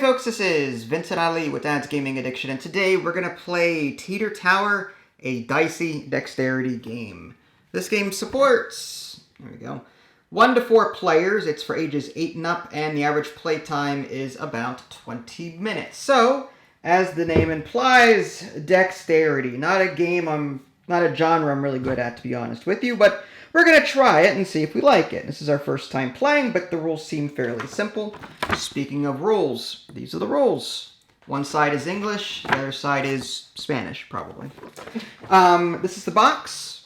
folks, this is Vincent Ali with Dad's Gaming Addiction, and today we're going to play Teeter Tower, a dicey dexterity game. This game supports, there we go, 1 to 4 players. It's for ages 8 and up, and the average play time is about 20 minutes. So, as the name implies, dexterity. Not a genre I'm really good at, to be honest with you, but we're going to try it and see if we like it. This is our first time playing, but the rules seem fairly simple. Speaking of rules, these are the rules. One side is English, the other side is Spanish, probably. This is the box.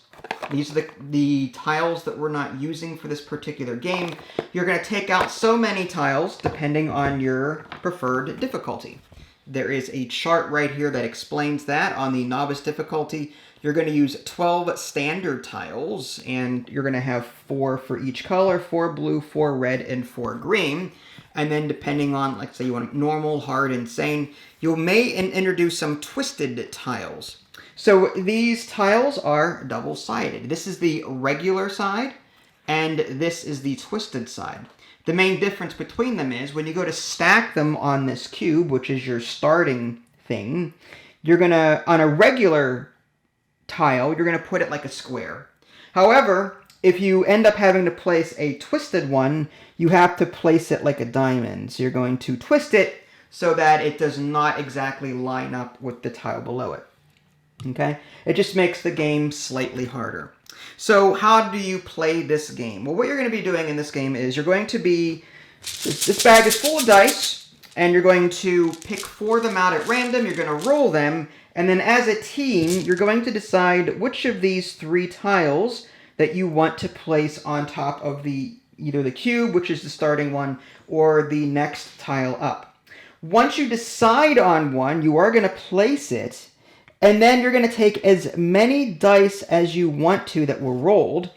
These are the tiles that we're not using for this particular game. You're going to take out so many tiles, depending on your preferred difficulty. There is a chart right here that explains that. On the novice difficulty, you're going to use 12 standard tiles, and you're going to have 4 for each color, 4 blue, 4 red, and 4 green. And then depending on, like, say you want normal, hard, insane, you may introduce some twisted tiles. So these tiles are double-sided. This is the regular side, and this is the twisted side. The main difference between them is when you go to stack them on this cube, which is your starting thing, you're going to, on a regular tile, you're going to put it like a square. However, if you end up having to place a twisted one, you have to place it like a diamond. So you're going to twist it so that it does not exactly line up with the tile below it. Okay? It just makes the game slightly harder. So how do you play this game? Well, what you're going to be doing in this game is you're going to be, this bag is full of dice, and you're going to pick 4 of them out at random, you're going to roll them, and then as a team, you're going to decide which of these 3 tiles that you want to place on top of either the cube, which is the starting one, or the next tile up. Once you decide on one, you are going to place it, and then you're going to take as many dice as you want to that were rolled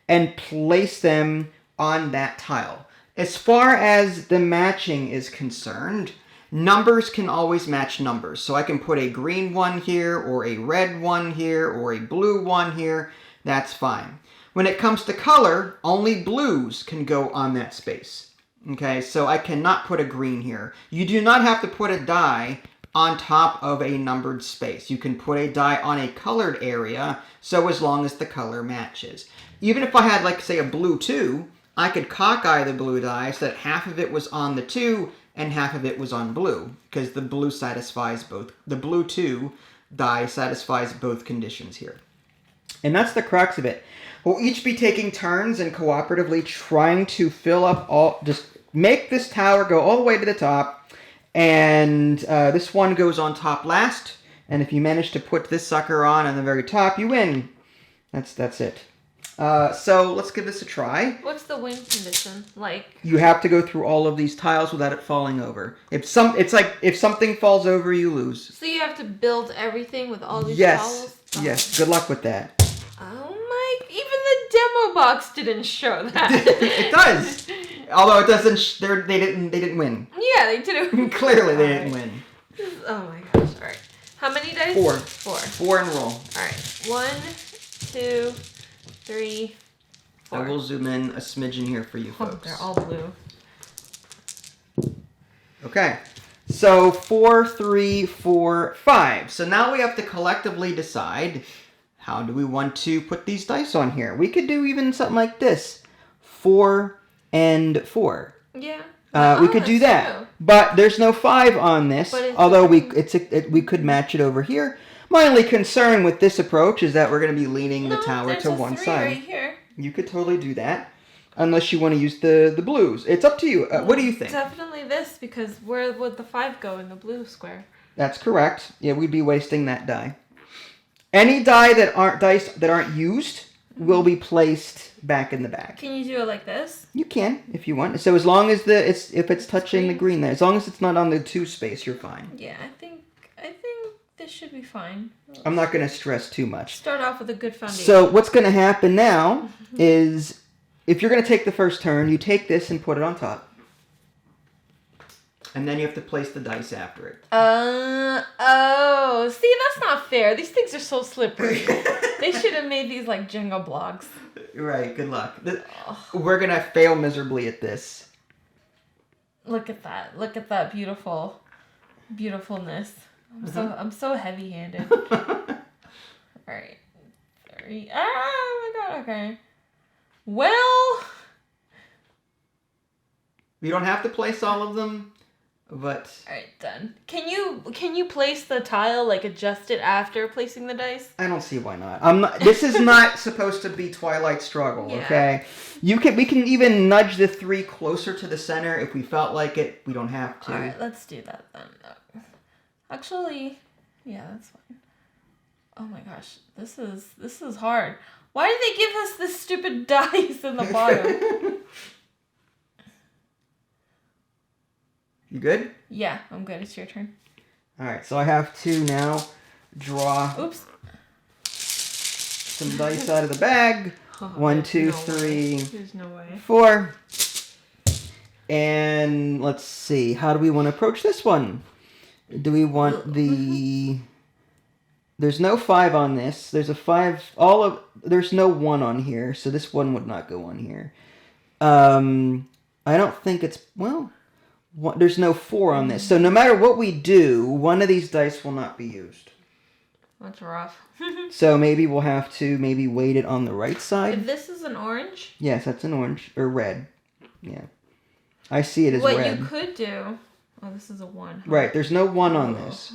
and place them on that tile. As far as the matching is concerned, numbers can always match numbers. So I can put a green one here, or a red one here, or a blue one here. That's fine. When it comes to color, only blues can go on that space. Okay, so I cannot put a green here. You do not have to put a die on top of a numbered space. You can put a die on a colored area, so as long as the color matches. Even if I had, like, say, a blue 2, I could cockeye the blue die so that half of it was on the 2 and half of it was on blue, because the blue satisfies both. The blue 2 die satisfies both conditions here. And that's the crux of it. We'll each be taking turns and cooperatively trying to fill up just make this tower go all the way to the top. And this one goes on top last. And if you manage to put this sucker on the very top, you win. That's it. So let's give this a try. What's the win condition like? You have to go through all of these tiles without it falling over. It's like if something falls over, you lose. So you have to build everything with all these tiles? Oh. Yes. Good luck with that. Oh my! Even the demo box didn't show that. It does. Although it doesn't. They didn't win. Yeah, they didn't. Clearly, they didn't win. Oh my gosh! All right. How many dice? 4. 4. 4 and roll. All right. 1, 2, 3, 4. I will zoom in a smidgen here for you folks. Oh, they're all blue. Okay. So 4, 3, 4, 5. So now we have to collectively decide how do we want to put these dice on here. We could do even something like this. 4 and 4. Yeah. We could do that. True. But there's no 5 on this, although we could match it over here. My only concern with this approach is that we're going to be leaning the tower to one side. Right here. You could totally do that, unless you want to use the blues. It's up to you. What do you think? Definitely this, because where would the 5 go in the blue square? That's correct. Yeah, we'd be wasting that die. Any die that aren't used will be placed back in the bag. Can you do it like this? You can if you want. So as long as if it's touching the green there, as long as it's not on the 2 space, you're fine. Yeah, I think this should be fine. I'm not going to stress too much. Start off with a good foundation. So what's going to happen now is if you're going to take the first turn, you take this and put it on top. And then you have to place the dice after it. Oh. See, that's not fair. These things are so slippery. They should have made these like Jenga blocks. Right, good luck. We're going to fail miserably at this. Look at that. Look at that beautifulness. I'm so heavy-handed. All right. 3. Oh my god. Okay. Well, You don't have to place all of them, but all right, done. Can you place the tile, like adjust it after placing the dice? I don't see why not. I'm not. This is not supposed to be Twilight Struggle, Yeah. okay? We can even nudge the 3 closer to the center if we felt like it. We don't have to. All right, let's do that then. Actually, yeah, that's fine. Oh my gosh, this is hard. Why did they give us this stupid dice in the bottom? You good? Yeah, I'm good. It's your turn. All right, so I have to now draw Oops. some dice out of the bag. 1, 2, 3, There's no way. 4. And let's see. How do we want to approach this one? Do we want the... There's no 5 on this. There's a 5... There's no 1 on here, so this one would not go on here. I don't think it's... Well, there's no 4 on this. So no matter what we do, one of these dice will not be used. That's rough. So maybe we'll have to weight it on the right side. If this is an orange... Yes, that's an orange. Or red. Yeah. I see it as red. What you could do... Oh, this is a 1. Huh? Right, there's no 1 on this.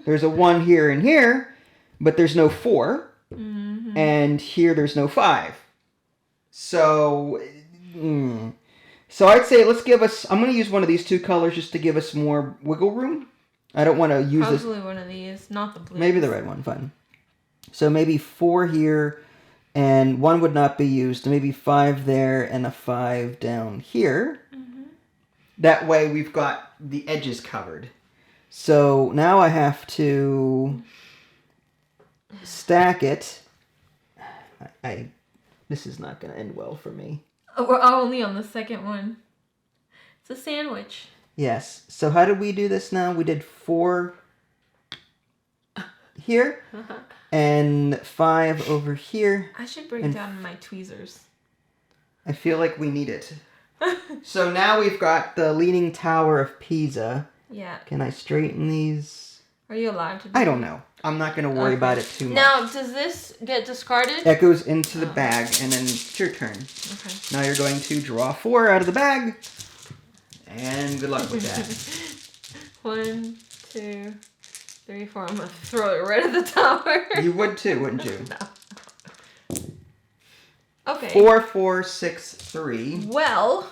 There's a 1 here and here, but there's no 4. Mm-hmm. And here there's no 5. So... So I'd say let's give us... I'm going to use one of these 2 colors just to give us more wiggle room. I don't want to use this... Probably one of these, not the blue. Maybe the red one, fine. So maybe 4 here, and 1 would not be used. Maybe 5 there, and a 5 down here. Mm-hmm. That way we've got the edges covered. So now I have to stack it. This is not going to end well for me. Oh, we're only on the second one. It's a sandwich. Yes. So how did we do this now? We did 4 here and 5 over here. I should bring down my tweezers. I feel like we need it. So now we've got the Leaning Tower of Pisa. Yeah. Can I straighten these? Are you allowed to do I don't know. I'm not going to worry about it too much. Now, does this get discarded? That goes into the bag, and then it's your turn. Okay. Now you're going to draw 4 out of the bag. And good luck with that. 1, 2, 3, 4. I'm going to throw it right at the tower. You would too, wouldn't you? No. Okay. 4, 4, 6, 3. Well.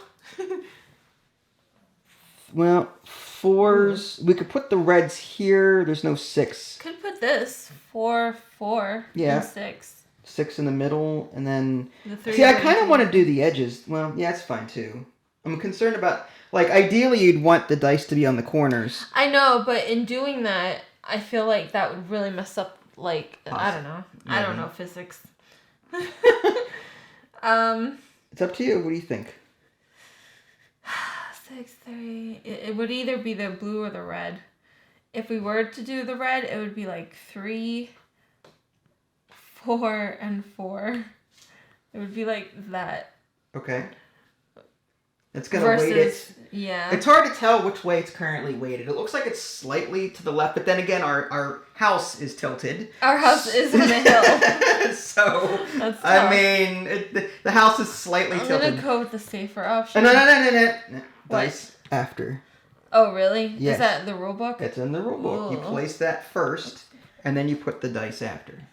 Well, 4s. We could put the reds here. There's no 6. Could put this 4, 4, Yeah. and 6. 6 in the middle, and then... The 3 See, I kind of want to do the edges. Well, yeah, it's fine too. I'm concerned about... Like, ideally, you'd want the dice to be on the corners. I know, but in doing that, I feel like that would really mess up, like, I don't know. Maybe. I don't know physics. It's up to you. What do you think? 6, 3. It would either be the blue or the red. If we were to do the red, it would be like 3, 4, and 4. It would be like that. Okay. It's going to weight it. Yeah. It's hard to tell which way it's currently weighted. It looks like it's slightly to the left, but then again, our house is tilted. Our house is on a hill. So, That's I tough. mean, the house is slightly I'm tilted. going to go with the safer option. No. Dice after. Oh, really? Yes. Is that the rule book? It's in the rule book. You Ooh. place that first, and then you put the dice after.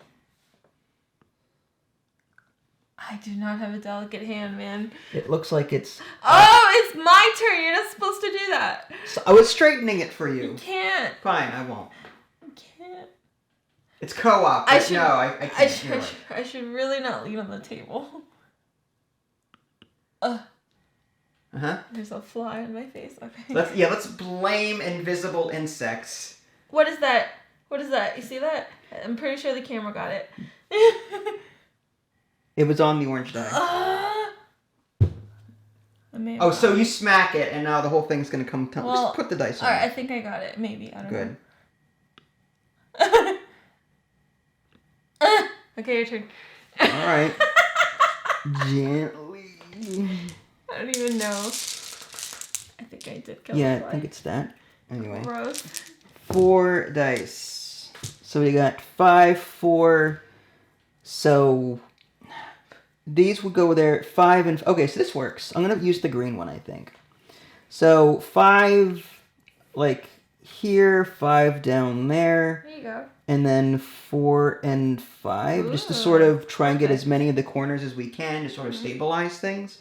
I do not have a delicate hand, man. It looks like it's... Oh, it's my turn. You're not supposed to do that. So I was straightening it for you. You can't. Fine, I won't. You can't. It's co-op, but no, I can't. You're right. I should really not lean on the table. Uh-huh. There's a fly on my face. Okay. Let's blame invisible insects. What is that? What is that? You see that? I'm pretty sure the camera got it. It was on the orange die. Oh, so you smack it, and now the whole thing's gonna come. Well, just put the dice on. Alright, I think I got it. Maybe. I don't Good. know. Okay, your turn. All right. Gently. I don't even know. I think think I did kill Yeah, the fly. I think it's that. Anyway. Gross. 4 dice. So we got 5, 4. So these will go there. 5 and... Okay, so this works. I'm going to use the green one, I think. So 5, like, here. 5 down there. There you go. And then 4 and 5. Just to sort of try and get as many of the corners as we can to sort of stabilize things.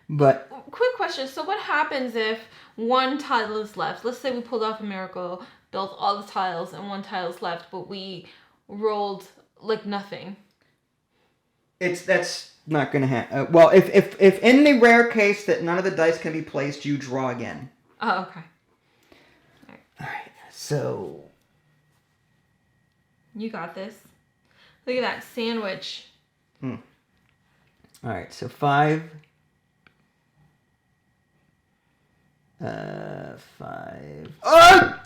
But... Quick question. So what happens if one tile is left? Let's say we pulled off a miracle, built all the tiles, and one tile is left, but we rolled like nothing. That's not going to happen. Well, if in the rare case that none of the dice can be placed, you draw again. Oh, okay. All right. So you got this. Look at that sandwich. All right. So 5. 5. Oh!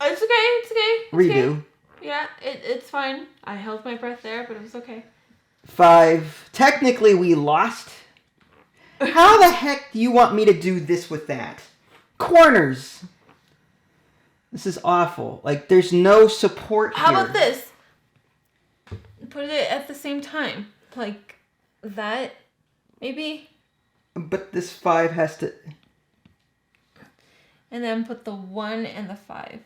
It's okay. It's okay. It's Redo. Okay. Yeah, it's fine. I held my breath there, but it was okay. 5. Technically, we lost. How the heck do you want me to do this with that? Corners. This is awful. Like, there's no support here. How about this? Put it at the same time. Like, that, maybe? But this 5 has to... And then put the 1 and the 5.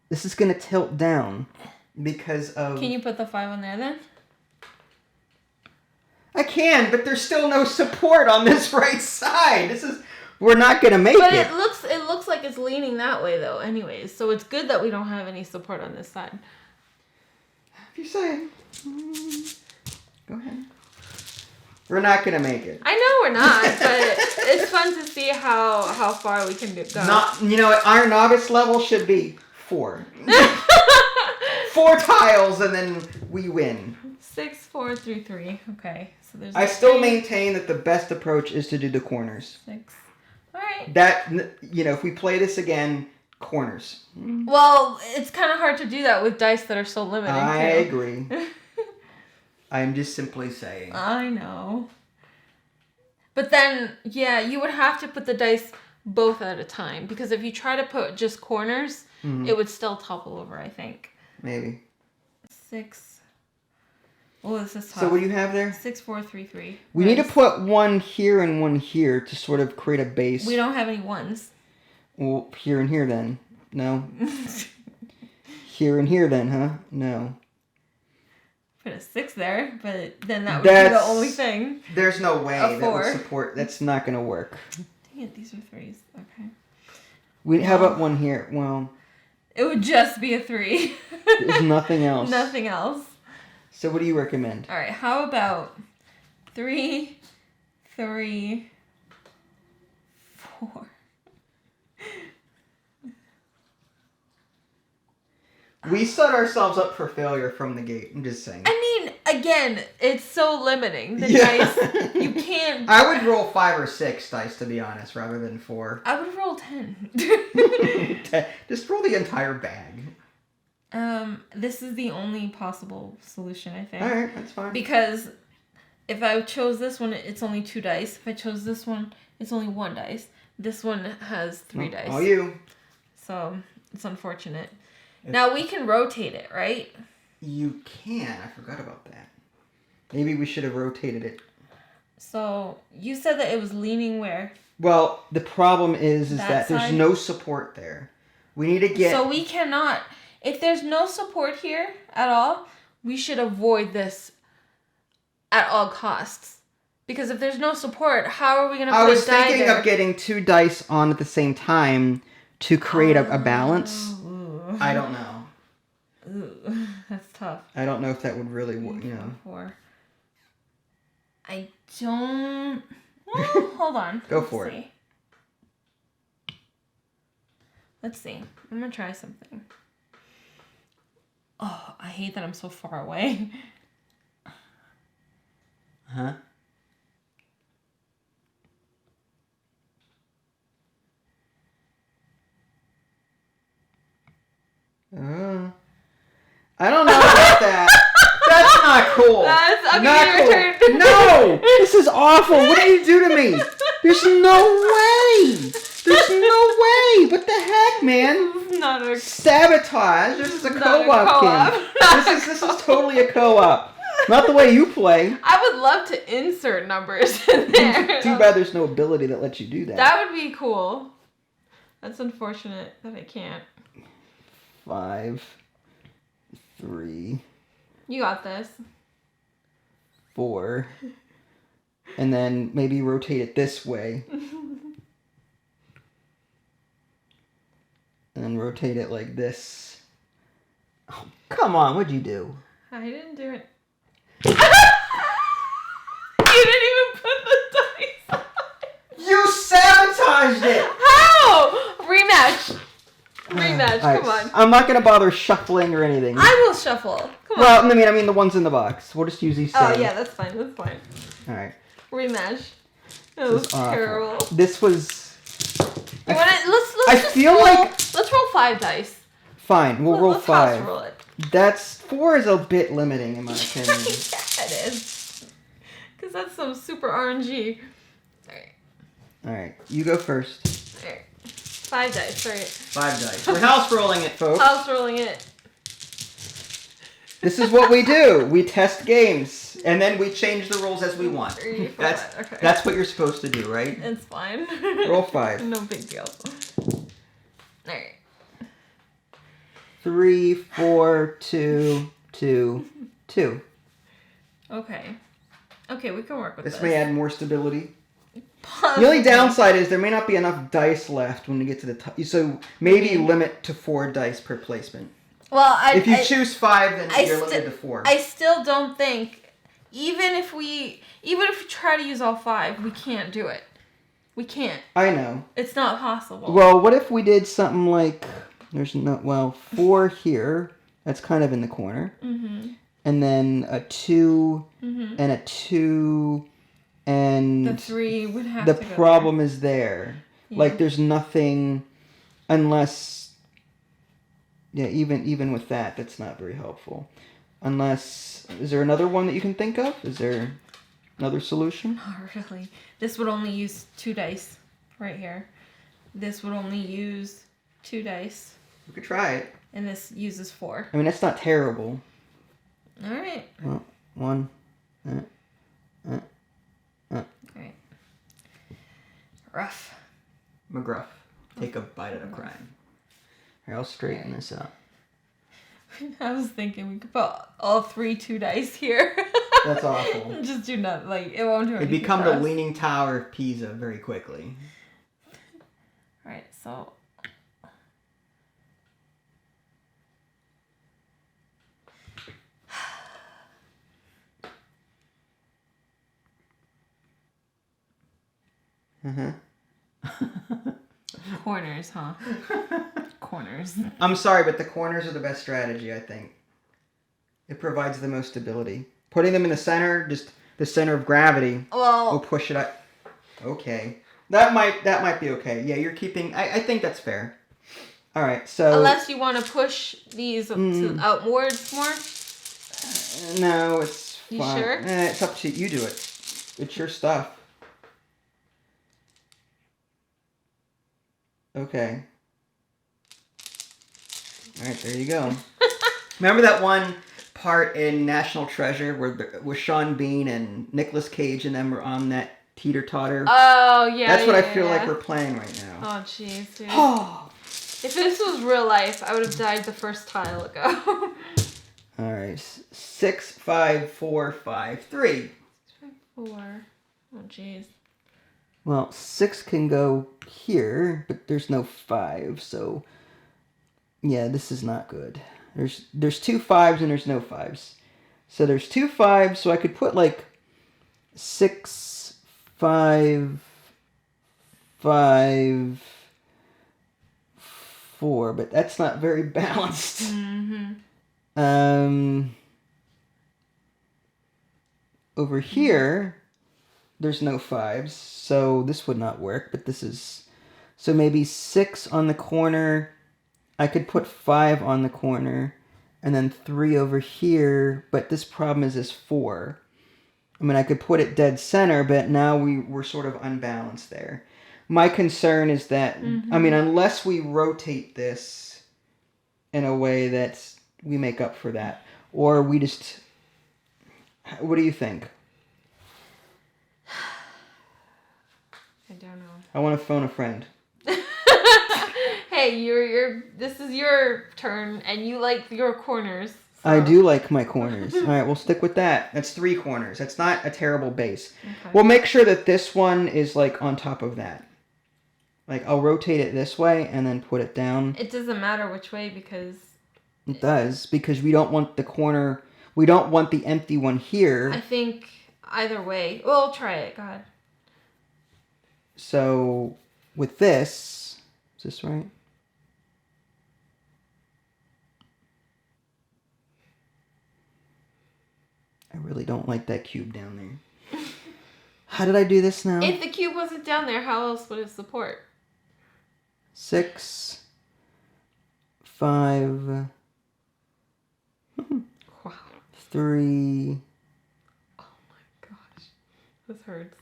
This is going to tilt down because of... Can you put the 5 on there then? I can, but there's still no support on this right side. We're not going to make But it. it looks like it's leaning that way though anyways. So it's good that we don't have any support on this side. If you say. Go ahead. We're not going to make it. I know we're not, but it's fun to see how far we can go. Our novice level should be 4. 4 tiles and then we win. 6, 4, 3, 3. Okay. So there's I still maintain that the best approach is to do the corners. 6. All right. That, if we play this again, corners. Well, it's kind of hard to do that with dice that are so limited. I agree. I'm just simply saying. I know. But then, yeah, you would have to put the dice both at a time. Because if you try to put just corners, it would still topple over, I think. Maybe. 6. Oh, this is tough. So what do you have there? 6, 4, 3, 3. We need to put 1 here and 1 here to sort of create a base. We don't have any 1s. Well, here and here then. No. Here and here then, huh? No. Put a 6 there, but then that would be the only thing. There's no way A 4. that would support. That's not going to work. Dang it, these are 3s. Okay. How about 1 here? Well, it would just be a 3. there's nothing else. Nothing else. So what do you recommend? All right, how about 3, 3, 4. We set ourselves up for failure from the gate. I'm just saying. I mean, again, it's so limiting. The dice, you can't... I would roll 5 or 6 dice, to be honest, rather than 4. I would roll 10. Just roll the entire bag. This is the only possible solution, I think. All right, that's fine. Because if I chose this one, it's only 2 dice. If I chose this one, it's only 1 dice. This one has 3 dice. All you. So, it's unfortunate. Now, we can rotate it, right? You can. I forgot about that. Maybe we should have rotated it. So, you said that it was leaning where? Well, the problem is that there's side? no support there. We need to get... So, we cannot... If there's no support here at all, we should avoid this at all costs. Because if there's no support, how are we going to put a die there? I was thinking of getting 2 dice on at the same time to create a balance. I don't know. Ooh, that's tough. I don't know if that would really work, 4. I don't... Well, hold on. Go for it. Let's see. I'm going to try something. Oh, I hate that I'm so far away. Huh? I don't know about that. That's not cool. That's okay. Not Your cool. turn. No, this is awful. What did you do to me? There's no way! There's no way! What the heck, man? This is not a Sabotage! This is a co-op game. This is totally a co-op. Not the way you play. I would love to insert numbers in there. Too bad there's no ability that lets you do that. That would be cool. That's unfortunate that I can't. 5, 3, You got this. 4, and then maybe rotate it this way. And then rotate it like this. Oh, come on, what'd you do? I didn't do it. You didn't even put the dice on. You sabotaged it! How? Rematch. Rematch, Alright, come on. I'm not gonna bother shuffling or anything. I will shuffle. Come on. Well, I mean the ones in the box. We'll just use these same. Oh, yeah, that's fine. That's fine. Alright. Rematch. That This was is awful. terrible. This was... You wanna, let's I just feel roll, like... Let's roll 5 dice. Fine, we'll roll Let's 5. house roll it. That's... 4 is a bit limiting in my opinion. Yeah, it is. Because that's some super RNG. Alright. Alright, you go first. Alright. 5 dice, alright. 5 dice. We're house rolling it, folks. House rolling it. This is what we do. We test games, and then we change the rules as we want. 3, 4, That's 5. Okay. that's what you're supposed to do, right? It's fine. Roll 5. No big deal. Alright. 3, 4, 2, 2, 2. Okay. Okay, we can work with this. This may add more stability. Possibly. The only downside is there may not be enough dice left when we get to the top. So maybe limit to 4 dice per placement. Well, If you choose 5, then you're limited to 4. I still don't think, even if we try to use all 5, we can't do it. We can't. I know. It's not possible. Well, what if we did something like, there's no, well, 4 here. That's kind of in the corner. Mm-hmm. And then a 2 and a 2 and The 3 would have the to go problem is there. Yeah. Like there's nothing unless even with that, that's not very helpful. Unless, is there another one that you can think of? Is there another solution? Not really. This would only use 2 dice right here. This would only use 2 dice. We could try it. And this uses 4. I mean, that's not terrible. All right. Well, 1. All right. Rough. McGruff. Take a bite at a crime. Here, I'll straighten this out. I was thinking we could put all 3 2 dice here. That's awful. Just do nothing. Like, it won't do It anything. become for the us. Leaning Tower of Pisa very quickly. Alright, so. Corners, huh? Corners. I'm sorry, but the corners are the best strategy, I think. It provides the most stability. Putting them in the center, just the center of gravity, will Well, push it up. Okay. That might be okay. Yeah, you're keeping... I think that's fair. All right, so... unless you want to push these outwards more. No, it's You fine. sure? It's up to you. You do it. It's your stuff. Okay. All right, there you go. Remember that one part in National Treasure where Sean Bean and Nicolas Cage and them were on that teeter-totter? Oh, yeah. That's what I yeah, feel like yeah. we're playing right now. Oh, jeez, dude. Oh. If this was real life, I would have died the first tile ago. All right. 6, 5, 4, 5, 3. 4. Oh, jeez. Well, 6 can go here, but there's no 5, so yeah, this is not good. There's 2 5s and there's no 5s. So there's 2 5s, so I could put like 6, 5, 5, 4, but that's not very balanced. Over here, there's no 5s, so this would not work, but this is... So maybe 6 on the corner. I could put 5 on the corner, and then 3 over here, but this problem is 4. I mean, I could put it dead center, but now we're sort of unbalanced there. My concern is that, I mean, unless we rotate this in a way that we make up for that, or we just, what do you think? I don't know. I want to phone a friend. Hey, this is your turn, and you like your corners. So. I do like my corners. All right, we'll stick with that. That's 3 corners. That's not a terrible base. Okay. We'll make sure that this one is like on top of that. Like I'll rotate it this way and then put it down. It doesn't matter which way because... It does, because we don't want the corner, we don't want the empty one here. I think either way. Well, try it. Go ahead. So with this, is this right? I really don't like that cube down there. How did I do this now? If the cube wasn't down there, how else would it support? 6, 5, Wow. 3. Oh my gosh. This hurts.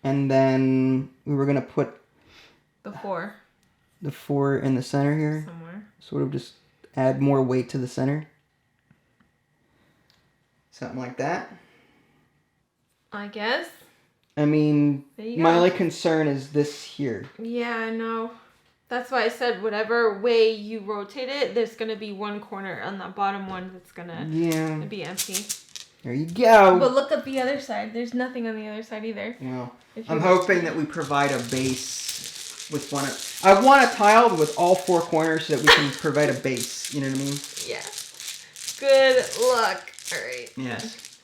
And then we were going to put The 4. the 4 in the center here. Somewhere. Sort of just add more weight to the center. Something like that. I guess. I mean, There you my go. only concern is this here. Yeah, I know. That's why I said whatever way you rotate it, there's going to be one corner on the bottom one that's going to Yeah. be empty. There you go. But look at the other side. There's nothing on the other side either. Well, If you I'm rotate hoping it. that we provide a base with one. I want a tile with all 4 corners so that we can provide a base. You know what I mean? Yeah. Good luck. All right. Yes.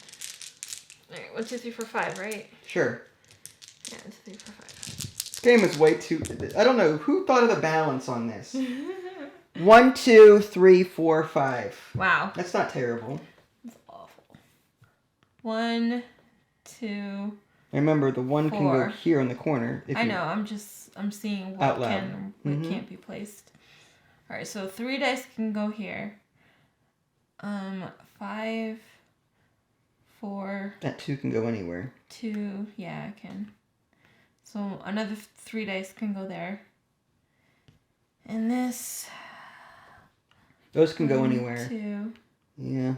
All right. 1, 2, 3, 4, 5. Right? Sure. Yeah. 1, 2, 3, 4, 5. This game is way too... I don't know. Who thought of the balance on this? 1, 2, 3, 4, 5. Wow. That's not terrible. That's awful. 1, 2. Remember, the 1 can go 4. here in the corner. If I you- know. I'm seeing Out what loud. can what Mhm. can't be placed. All right. So 3 dice can go here. 5, 4, That 2 can go anywhere. 2. Yeah, I can. So another 3 dice can go there. And this. Those can go 1, anywhere. 2. Yeah.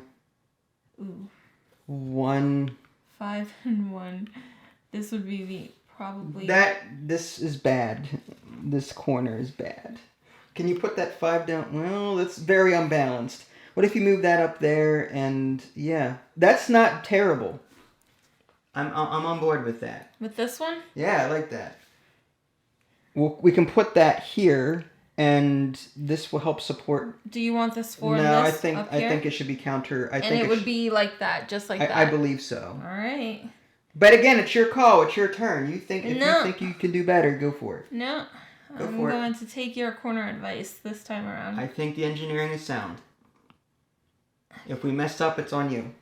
Ooh. 1. 5 and 1. This would be the probably. This is bad. This corner is bad. Can you put that 5 down? Well, that's very unbalanced. What if you move that up there and yeah, that's not terrible. I'm on board with that. With this one? Yeah, I like that. Well, we can put that here, and this will help support. Do you want this 4 No, and I this think up I here? think it should be counter. I And think it would be like that, just like that. I believe so. All right. But again, it's your call. It's your turn. You think if No. you think you can do better, go for it. No. Go I'm for it. going to take your corner advice this time around. I think the engineering is sound. If we messed up, it's on you.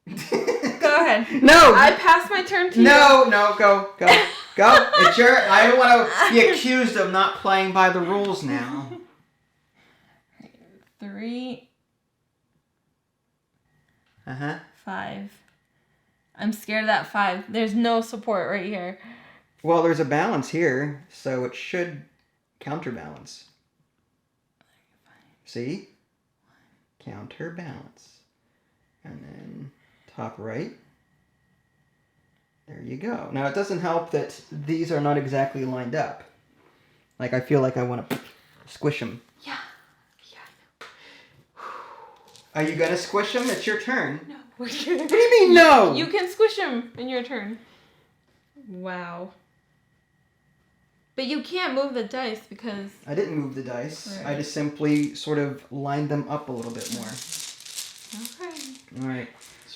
Go ahead. No. I pass my turn to you. No, go. It's your. I don't want to be accused of not playing by the rules now. 3, Uh-huh. 5. I'm scared of that 5. There's no support right here. Well, there's a balance here, so it should counterbalance. See? Counterbalance. And then top right. There you go. Now, it doesn't help that these are not exactly lined up. Like, I feel like I want to squish them. Yeah. Are you going to squish them? It's your turn. No. What do you mean, no? You can squish him in your turn. Wow. But you can't move the dice because... I didn't move the dice. Right. I just simply sort of lined them up a little bit more. Okay. All right.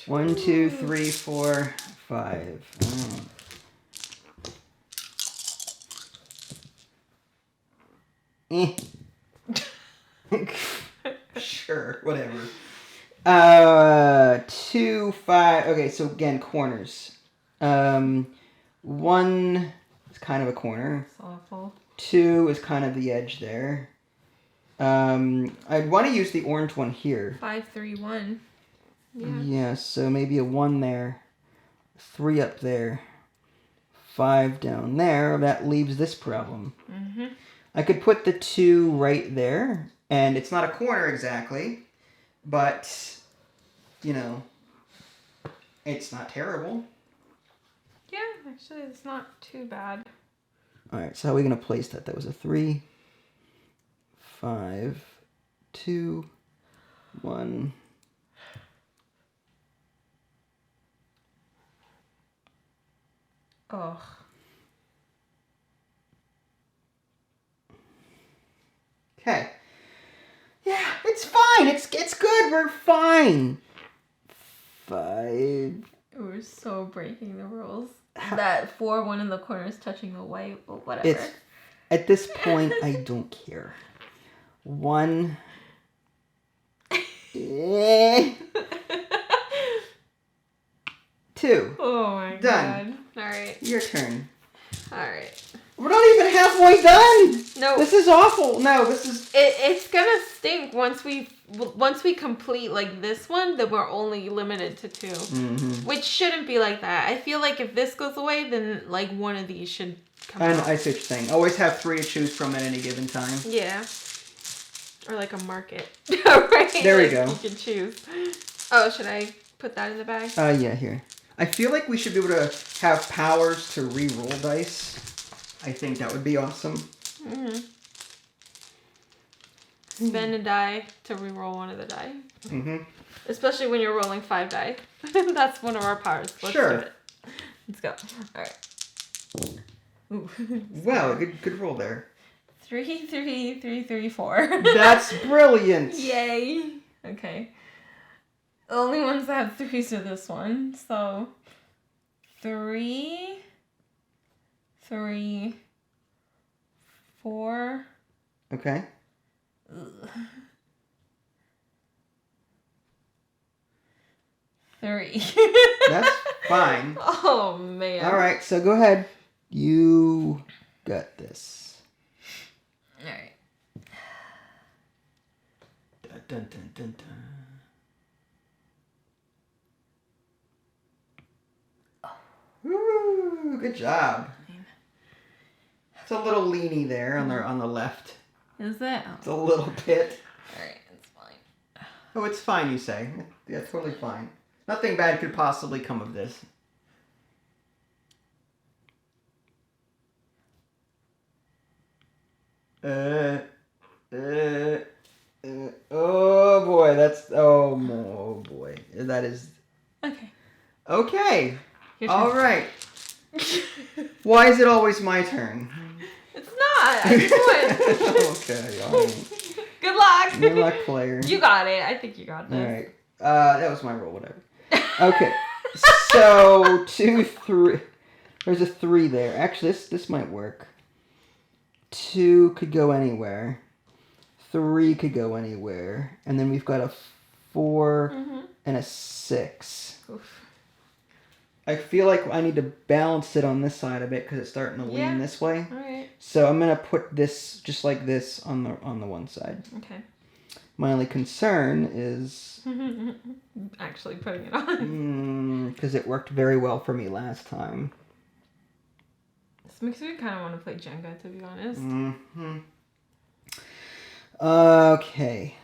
1, 2, 3, 4, 5. Sure, whatever. 2, 5. Okay, so again, corners. 1 is kind of a corner. It's awful. 2 is kind of the edge there. I'd want to use the orange one here. 5, 3, 1. Yeah. Yeah, so maybe a 1 there. 3 up there, 5 down there. That leaves this problem. Mm-hmm. I could put the 2 right there, and it's not a corner exactly, but, you know, it's not terrible. Yeah, actually, it's not too bad. All right, so how are we going to place that? That was a 3, 5, 2, 1. Oh. Okay. Yeah, it's fine. It's good. We're fine. 5. We're so breaking the rules. That 4, 1 in the corner is touching the white, but whatever. It's at this point I don't care. 1. 2. Oh my Done. god. Alright. Your turn. Alright. We're not even halfway done. No. This is awful. No, this is. It's gonna stink once we complete like this one. Then we're only limited to 2, which shouldn't be like that. I feel like if this goes away, then like one of these should come out. I see what you're saying. Always have 3 to choose from at any given time. Yeah. Or like a market. Right? There we like go. You can choose. Oh, should I put that in the bag? Yeah, here. I feel like we should be able to have powers to re-roll dice. I think that would be awesome. Mm-hmm. Spend a die to re-roll one of the die. Mm-hmm. Especially when you're rolling 5 die. That's one of our powers. Let's Sure. do it. Let's go. All right. Ooh. Wow, good roll there. 3, 3, 3, 3, 4. That's brilliant. Yay. Okay. The only ones that have 3s are this one. So 3, 3, 4. Okay. Ugh. 3. That's fine. Oh man. All right, so go ahead. You got this. All right. Dun, dun, dun, dun, dun. Woo, good job. It's a little leany there on the left. Is it? It's a little bit. Alright, it's fine. Oh, it's fine, you say. Yeah, totally fine. Nothing bad could possibly come of this. Oh boy, oh boy. That is... Okay. Okay. Your turn. All right. Why is it always my turn? It's not. I just won. Okay, all right. Good luck. Good luck, player. You got it. I think you got this. All right. That was my roll, whatever. Okay. So, 2, 3. There's a 3 there. Actually, this might work. 2 could go anywhere. 3 could go anywhere. And then we've got a 4 and a 6. Oof. I feel like I need to balance it on this side a bit because it's starting to lean this way. All right. So I'm gonna put this just like this on the one side. Okay. My only concern is Actually putting it on. because it worked very well for me last time. This makes me kind of want to play Jenga, to be honest. Okay.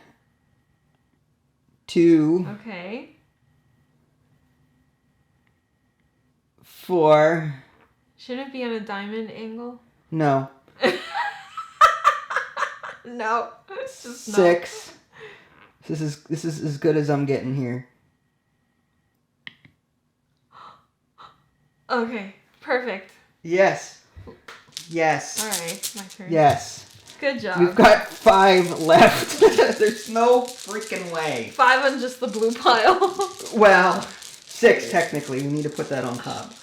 2. Okay. 4. Shouldn't it be on a diamond angle? No. No. It's just 6. This is as good as I'm getting here. No. Okay. Perfect. Yes. Yes. All right. My turn. Yes. Good job. We've got 5 left. There's no freaking way. 5 on just the blue pile. Well, 6 technically. We need to put that on top.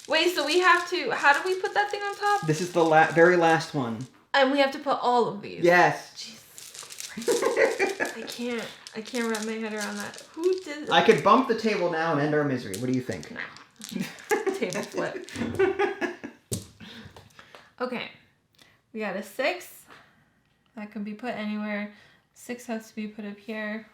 Wait, so we have to... How do we put that thing on top? This is the very last one. And we have to put all of these. Yes. Jesus Christ. I can't wrap my head around that. Who did this? I could bump the table now and end our misery. What do you think? No. Table flip. Okay. We got a 6. That can be put anywhere. 6 has to be put up here.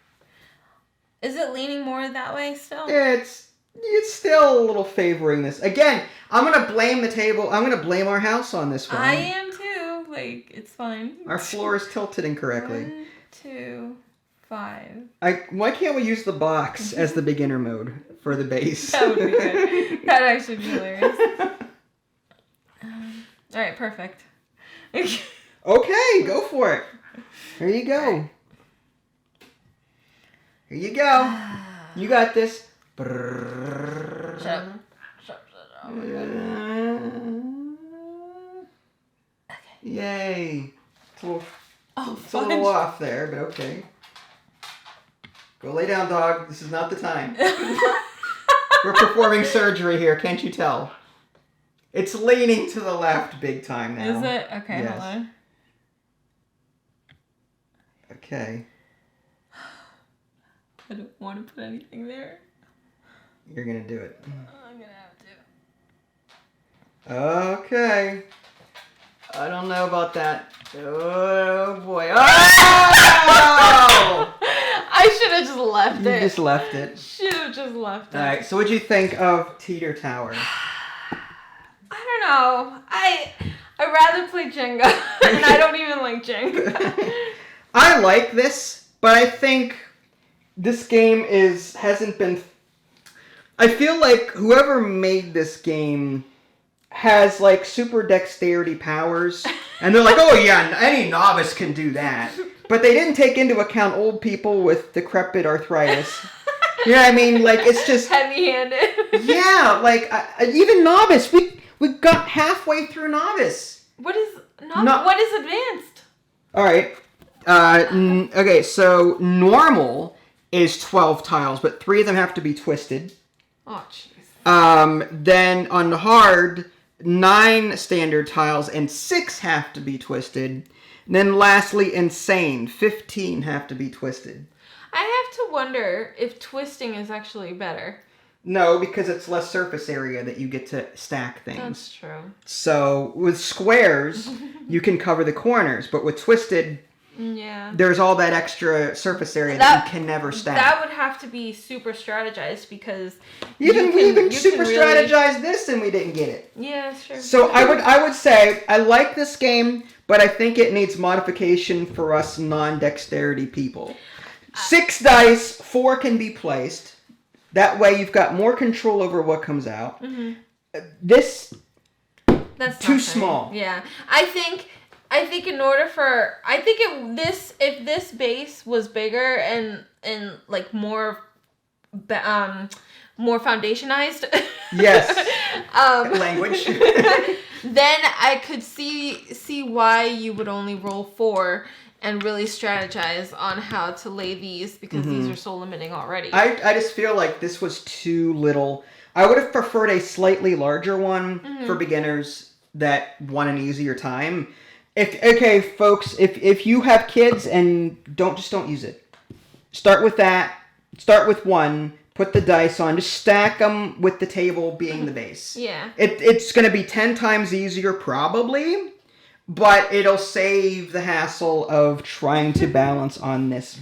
Is it leaning more that way still? It's It's still a little favoring this. Again, I'm going to blame the table. I'm going to blame our house on this one. I am too. Like, it's fine. Our floor is tilted incorrectly. 1, 2, 5. Why can't we use the box as the beginner mode for the base? That would be good. That'd actually be hilarious. Alright, perfect. Okay, go for it. Here you go. Here you go. You got this. Shut up. Oh my god. Okay. Yay. It's a Oh, little off there, but okay. Go lay down, dog. This is not the time. We're performing surgery here, can't you tell? It's leaning to the left big time now. Is it? Okay, yes. hold on. Okay. I don't want to put anything there. You're going to do it. I'm going to have to. Okay. I don't know about that. Oh, boy. Oh! I should have just left it. You just left it. Should have just left it. Alright, so what'd you think of Teeter Tower? I don't know. I'd rather play Jenga, and I don't even like Jenga. I like this, but I think this game hasn't been... I feel like whoever made this game has like super dexterity powers, and they're like, oh yeah, any novice can do that. But they didn't take into account old people with decrepit arthritis. You know what I mean? Like, it's just... Heavy-handed. Yeah, like, even novice. We got halfway through novice. What is what is advanced? All right. Okay, so normal is 12 tiles, but 3 of them have to be twisted. Oh, jeez. Then on hard, 9 standard tiles and 6 have to be twisted. And then lastly, insane, 15 have to be twisted. I have to wonder if twisting is actually better. No, because it's less surface area that you get to stack things. That's true. So with squares, you can cover the corners, but with twisted, yeah, there's all that extra surface area that you can never stack. That would have to be super strategized because we even super strategized this and we didn't get it. Yeah, sure. So I would say I like this game, but I think it needs modification for us non-dexterity people. 6 dice, 4 can be placed. That way you've got more control over what comes out. Mm-hmm. That's too not small. Yeah, I think in order for if this base was bigger and like more foundationized. Yes. Language. Then I could see why you would only roll 4 and really strategize on how to lay these because these are so limiting already. I just feel like this was too little. I would have preferred a slightly larger one for beginners that want an easier time. Folks, if you have kids and don't use it. Start with that. Start with 1. Put the dice on. Just stack them with the table being the base. Yeah. It's going to be 10 times easier probably, but it'll save the hassle of trying to balance on this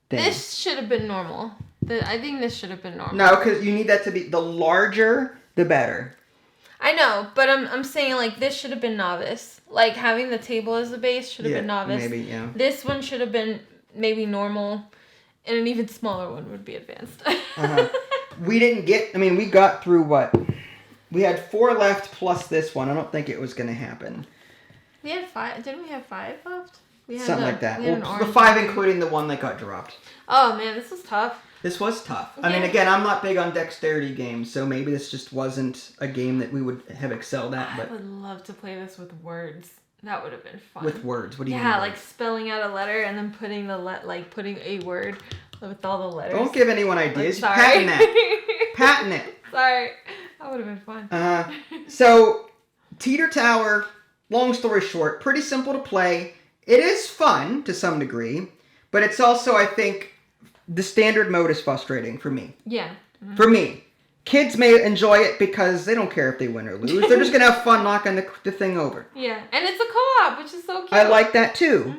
thing. This should have been normal. I think this should have been normal. No, because you need that to be the larger, the better. I know, but I'm saying like this should have been novice. Like having the table as the base should have been novice. Maybe, yeah. This one should have been maybe normal, and an even smaller one would be advanced. We got through what? We had 4 left plus this one. I don't think it was going to happen. We had 5. Didn't we have 5 left? Something like that. Well, the 5 including the one that got dropped. Oh man, this is tough. This was tough. Yeah. I mean, again, I'm not big on dexterity games, so maybe this just wasn't a game that we would have excelled at. But I would love to play this with words. That would have been fun. With words? What do you mean? Yeah, like spelling out a letter and then putting putting a word with all the letters. Don't give anyone ideas. Sorry. Patent that. Patent it. Sorry. That would have been fun. So, Teeter Tower, long story short, pretty simple to play. It is fun to some degree, but it's also, I think, the standard mode is frustrating for me. Yeah. Mm-hmm. For me. Kids may enjoy it because they don't care if they win or lose. They're just going to have fun knocking the thing over. Yeah. And it's a co-op, which is so cute. I like that too.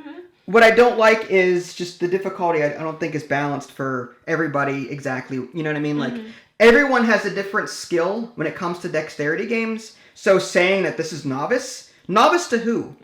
What I don't like is just the difficulty. I don't think is balanced for everybody exactly. You know what I mean? Like everyone has a different skill when it comes to dexterity games. So saying that this is novice to who?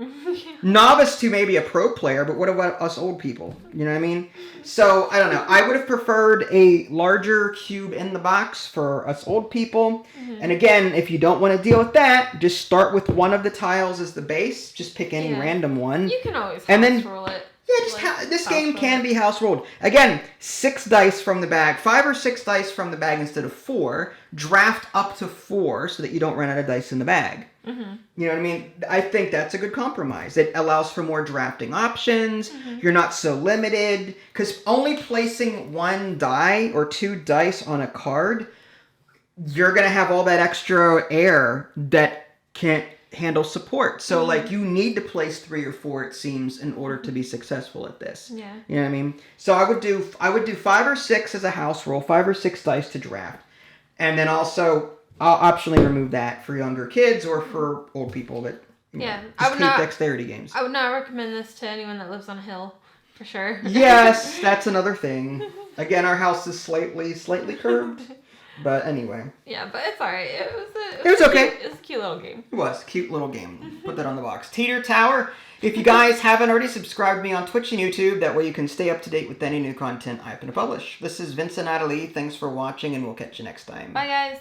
Novice to maybe a pro player, but what about us old people? You know what I mean? So I don't know. I would have preferred a larger cube in the box for us old people. And again, if you don't want to deal with that, just start with one of the tiles as the base. Just pick any random one. You can always and then roll it. Yeah, this game can be house rolled. Again, 6 dice from the bag, 5 or 6 dice from the bag instead of 4. Draft up to 4 so that you don't run out of dice in the bag. You know what I mean? I think that's a good compromise. It allows for more drafting options. You're not so limited. Because only placing 1 die or 2 dice on a card, you're going to have all that extra air that can't handle support. So like you need to place 3 or 4, it seems, in order to be successful at this. Yeah. You know what I mean? So I would do 5 or 6 as a house roll, 5 or 6 dice to draft. And then also I'll optionally remove that for younger kids or for old people that just hate dexterity games. I would not recommend this to anyone that lives on a hill, for sure. Yes, that's another thing. Again, our house is slightly curved. But anyway. Yeah, but it's alright. It was okay. It was a cute little game. It was. Cute little game. Put that on the box. Teeter Tower. If you guys haven't already subscribed me on Twitch and YouTube, that way you can stay up to date with any new content I happen to publish. This is Vincent Natalie. Thanks for watching, and we'll catch you next time. Bye, guys.